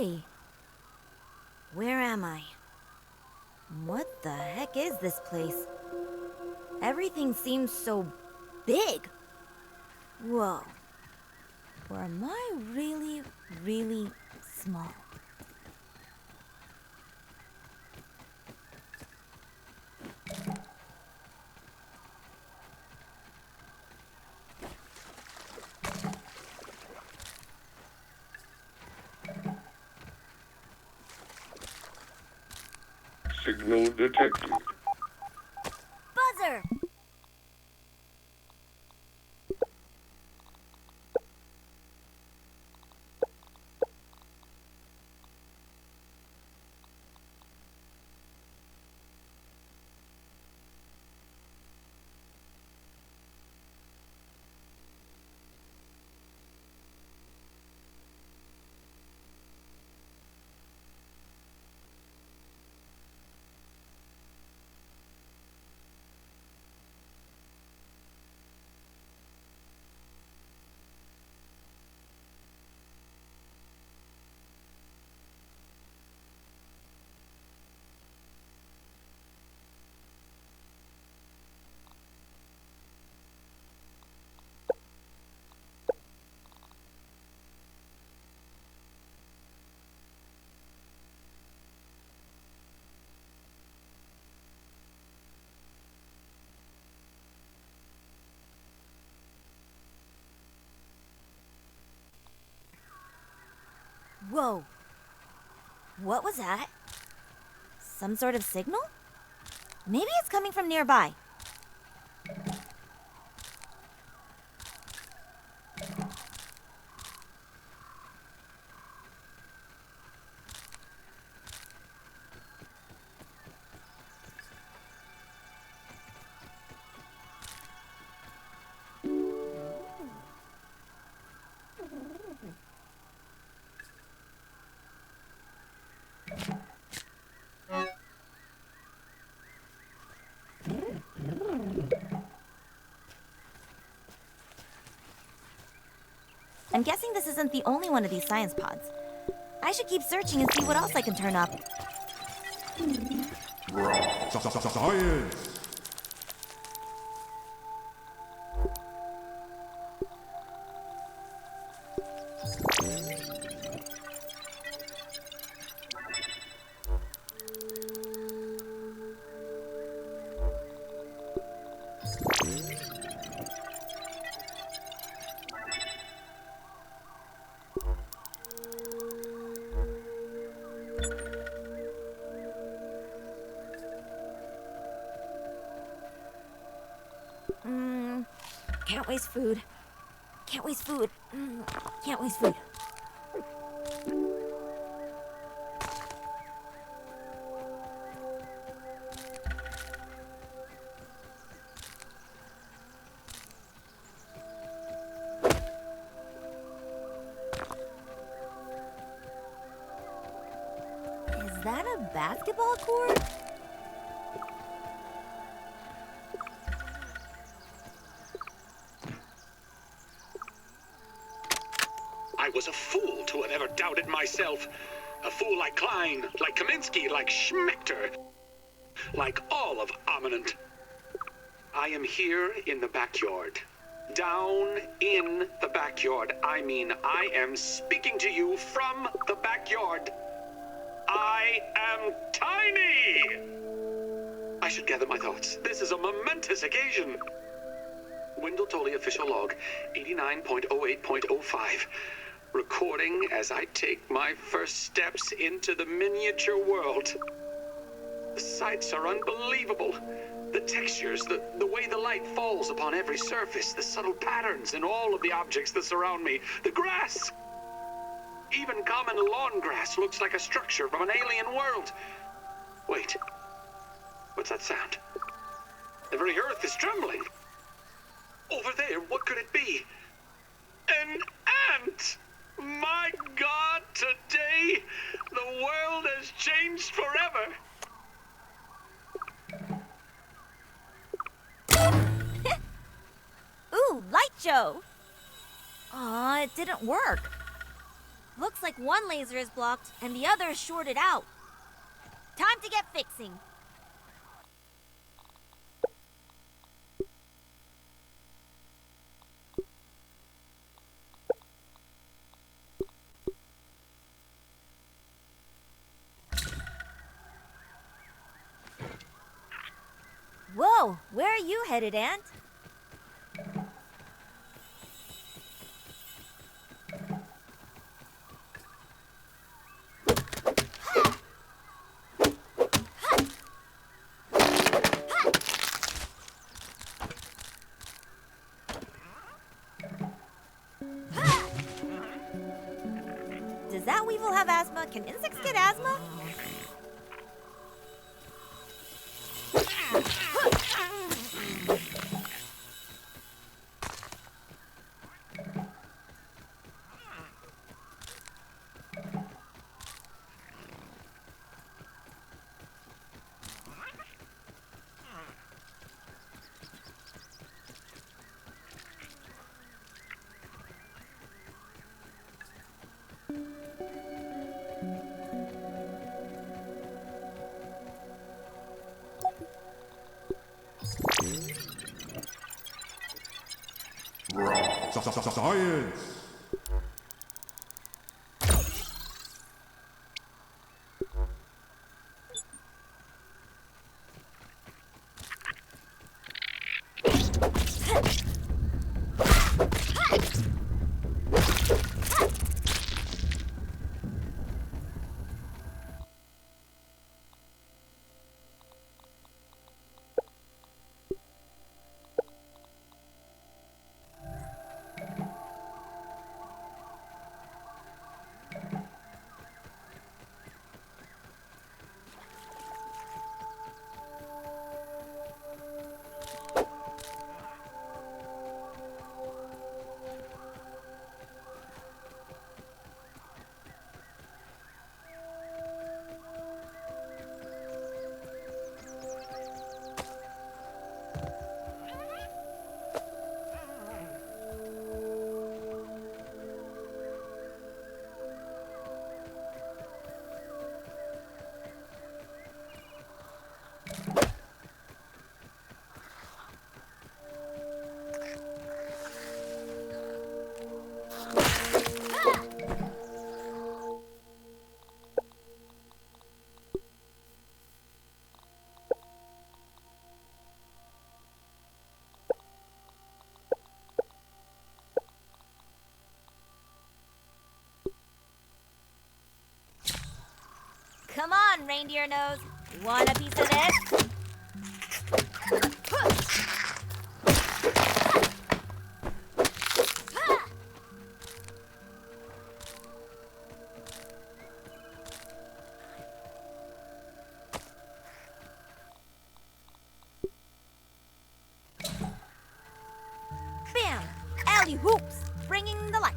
Hey, where am I? What the heck is this place? Everything seems so big. Whoa. Or am I really, really small? Signal detected. Buzzer! Whoa. What was that? Some sort of signal? Maybe it's coming from nearby. I'm guessing this isn't the only one of these science pods. I should keep searching and see what else I can turn up. Science! Can't waste food. Can't waste food. Can't waste food. Is that a basketball court? I was a fool to have ever doubted myself. A fool like Klein, like Kaminsky, like Schmechter, like all of Ominent. I am here in the backyard. Down in the backyard. I mean, I am speaking to you from the backyard. I am tiny! I should gather my thoughts. This is a momentous occasion. Wendell Tully official log, 89.08.05. Recording as I take my first steps into the miniature world. The sights are unbelievable. The textures, the way the light falls upon every surface, the subtle patterns in all of the objects that surround me, the grass. Even common lawn grass looks like a structure from an alien world. Wait, what's that sound? The very earth is trembling. Over there, what could it be? An ant! My God, today, the world has changed forever. Ooh, light show! Aw, it didn't work. Looks like one laser is blocked and the other is shorted out. Time to get fixing. Whoa, where are you headed, Ant? Does that weevil have asthma? Can insects get asthma? Science! Come on, reindeer nose. Want a piece of this? Bam! Alley hoops, bringing the light.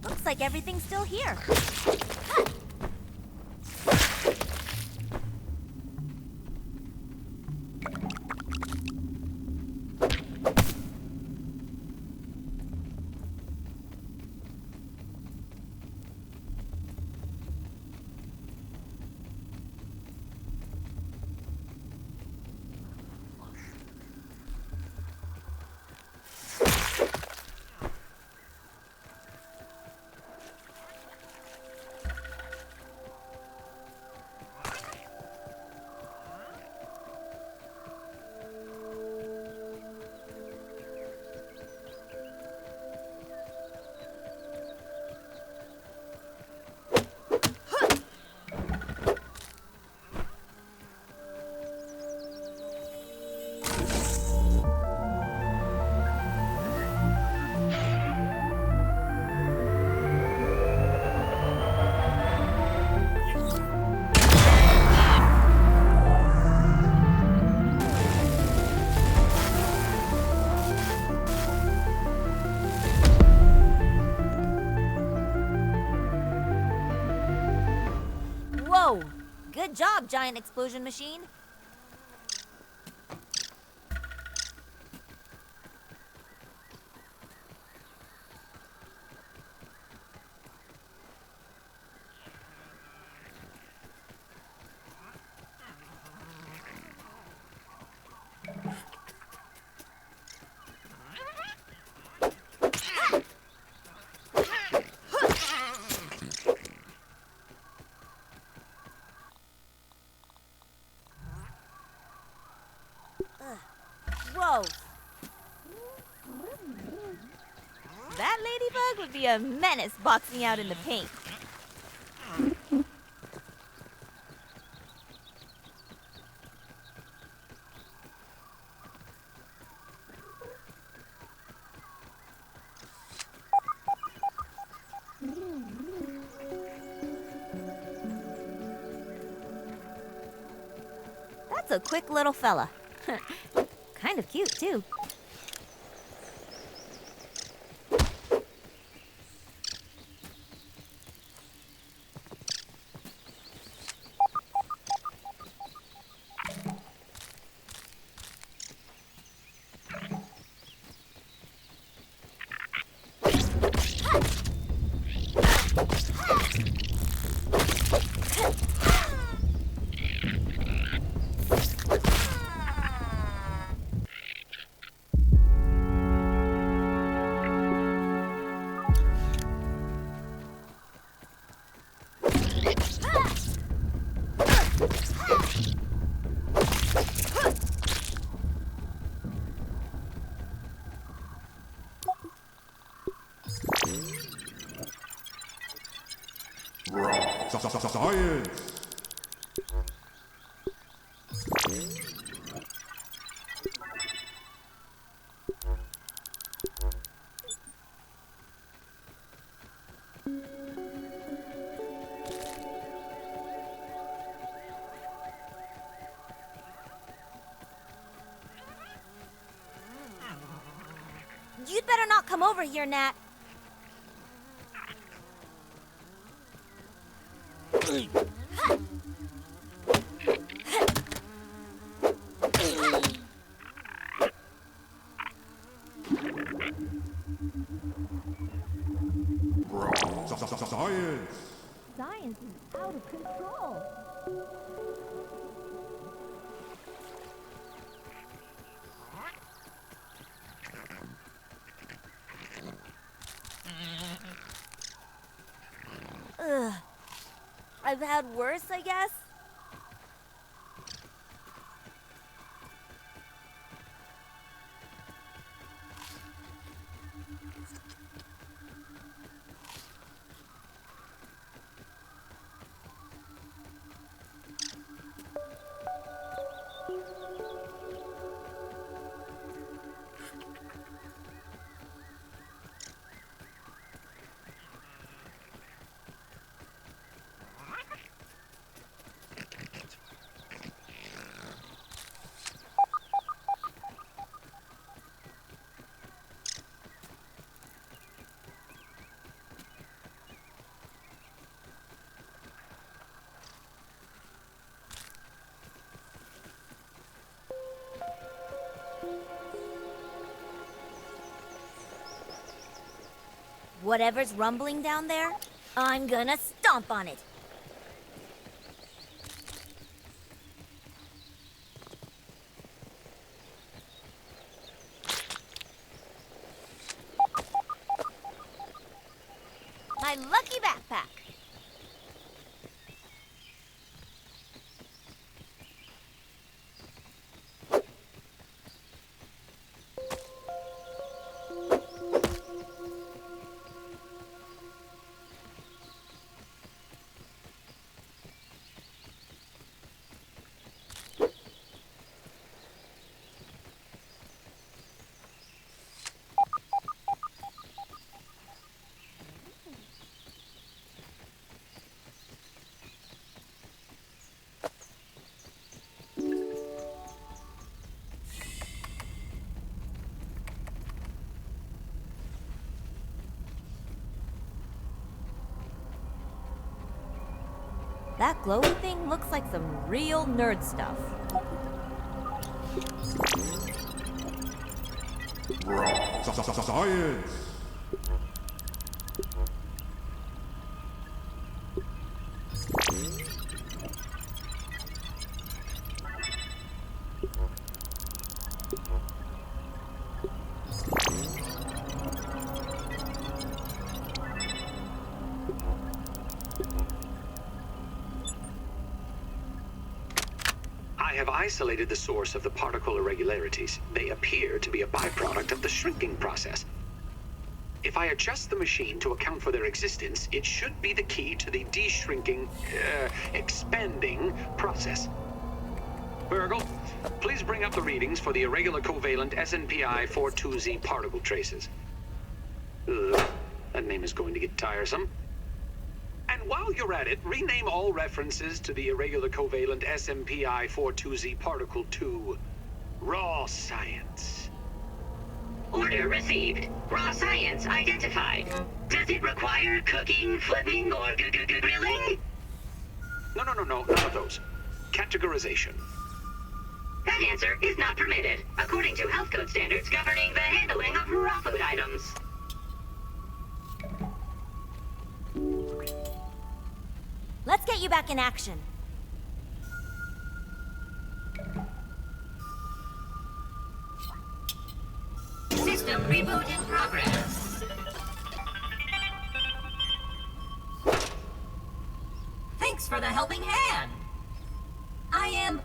Looks like everything's still here. Good job, giant explosion machine. Whoa. That ladybug would be a menace boxing out in the paint. That's a quick little fella. Kind of cute, too. Science! You'd better not come over here, Nat. Science! Science is out of control. Ugh. I've had worse, I guess. Whatever's rumbling down there, I'm gonna stomp on it. My lucky backpack. That glowy thing looks like some real nerd stuff. Science! I have isolated the source of the particle irregularities. They appear to be a byproduct of the shrinking process. If I adjust the machine to account for their existence, it should be the key to the expanding process. Burgle, please bring up the readings for the irregular covalent SNPI 42Z particle traces. Ugh, that name is going to get tiresome. And while you're at it, rename all references to the irregular covalent SMPI 42Z particle to raw science. Order received. Raw science identified. Does it require cooking, flipping, or grilling? No, none of those. Categorization. That answer is not permitted, according to health code standards governing the handling of raw food items. Let's get you back in action. System reboot in progress. Thanks for the helping hand. I am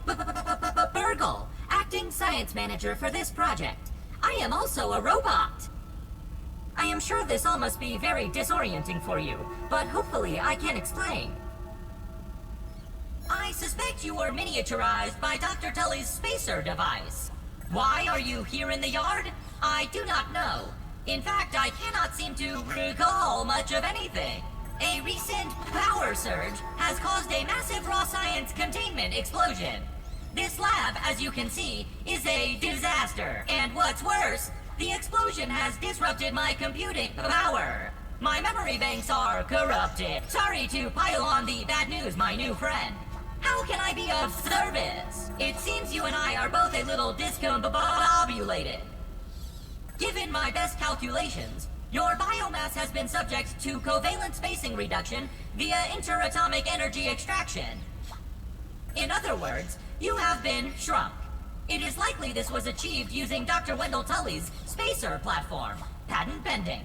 Burgle, acting science manager for this project. I am also a robot. I am sure this all must be very disorienting for you, but hopefully I can explain. I suspect you were miniaturized by Dr. Tully's spacer device. Why are you here in the yard? I do not know. In fact, I cannot seem to recall much of anything. A recent power surge has caused a massive raw science containment explosion. This lab, as you can see, is a disaster. And what's worse, the explosion has disrupted my computing power. My memory banks are corrupted. Sorry to pile on the bad news, my new friend. How can I be of service? It seems you and I are both a little discombobulated. Given my best calculations, your biomass has been subject to covalent spacing reduction via interatomic energy extraction. In other words, you have been shrunk. It is likely this was achieved using Dr. Wendell Tully's spacer platform, patent pending.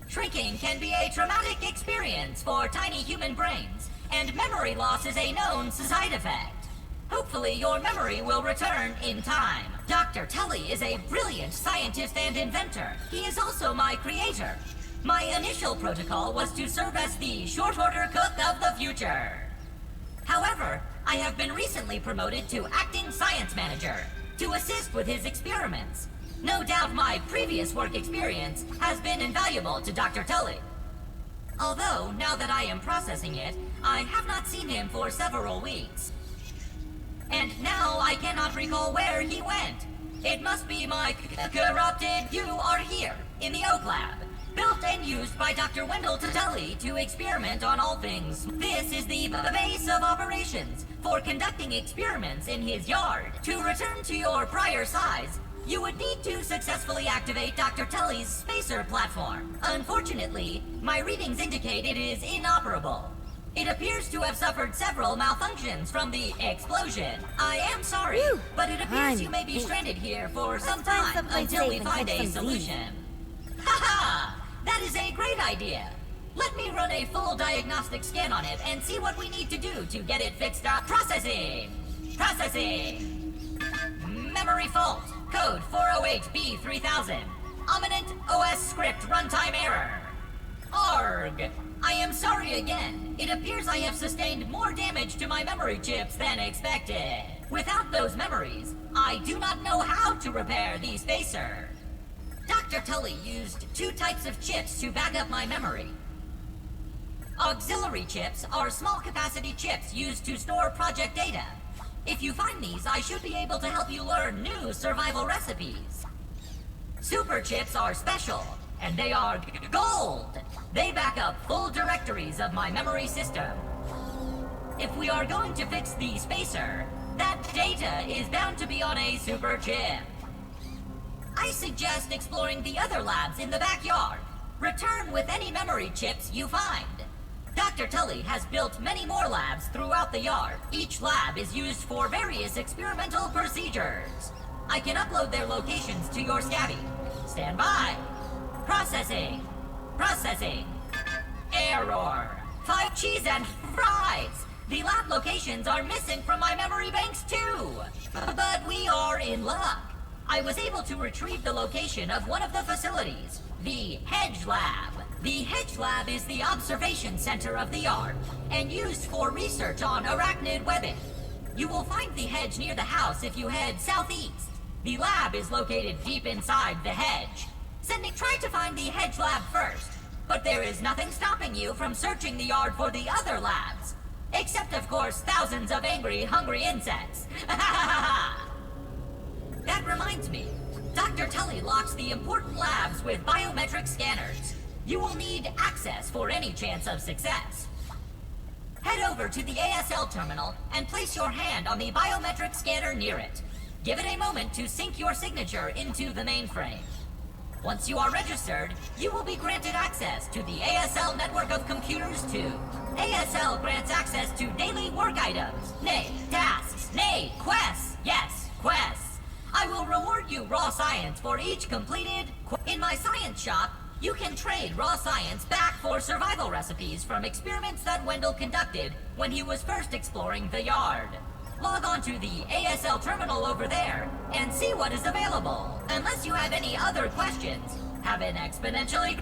Shrinking can be a traumatic experience for tiny human brains, and memory loss is a known side effect. Hopefully your memory will return in time. Dr. Tully is a brilliant scientist and inventor. He is also my creator. My initial protocol was to serve as the short order cook of the future. However, I have been recently promoted to acting science manager to assist with his experiments. No doubt my previous work experience has been invaluable to Dr. Tully. Although, now that I am processing it, I have not seen him for several weeks. And now I cannot recall where he went. It must be my corrupted. You are here, in the Oak Lab, built and used by Dr. Wendell Tully to experiment on all things. This is the base of operations for conducting experiments in his yard. To return to your prior size, you would need to successfully activate Dr. Tully's spacer platform. Unfortunately, my readings indicate it is inoperable. It appears to have suffered several malfunctions from the explosion. I am sorry, Whew. but it appears you may be Fine. stranded here for some find time someplace until we safe and find catch a some Z's. solution. Haha! That is a great idea. Let me run a full diagnostic scan on it and see what we need to do to get it fixed up. Processing! Processing! Memory fault. Code 408B3000. Ominent OS script runtime error. ARG. I am sorry again. It appears I have sustained more damage to my memory chips than expected. Without those memories, I do not know how to repair the spacer. Dr. Tully used two types of chips to back up my memory. Auxiliary chips are small capacity chips used to store project data. If you find these, I should be able to help you learn new survival recipes. Super chips are special, and they are gold. They back up full directories of my memory system. If we are going to fix the spacer, that data is bound to be on a super chip. I suggest exploring the other labs in the backyard. Return with any memory chips you find. Dr. Tully has built many more labs throughout the yard. Each lab is used for various experimental procedures. I can upload their locations to your Scabby. Stand by. Processing. Processing. Error. 5 cheese and fries. The lab locations are missing from my memory banks too. But we are in luck. I was able to retrieve the location of one of the facilities, the Hedge Lab. The Hedge Lab is the observation center of the yard and used for research on arachnid webbing. You will find the hedge near the house if you head southeast. The lab is located deep inside the hedge. Try to find the Hedge Lab first, but there is nothing stopping you from searching the yard for the other labs. Except, of course, thousands of angry, hungry insects. That reminds me. Dr. Tully locks the important labs with biometric scanners. You will need access for any chance of success. Head over to the ASL terminal and place your hand on the biometric scanner near it. Give it a moment to sync your signature into the mainframe. Once you are registered, you will be granted access to the ASL network of computers too. ASL grants access to daily work items, nay, tasks, nay, quests, yes, quests. I will reward you raw science for each completed In my science shop, you can trade raw science back for survival recipes from experiments that Wendell conducted when he was first exploring the yard. Log on to the ASL terminal over there and see what is available. Unless you have any other questions, have an exponentially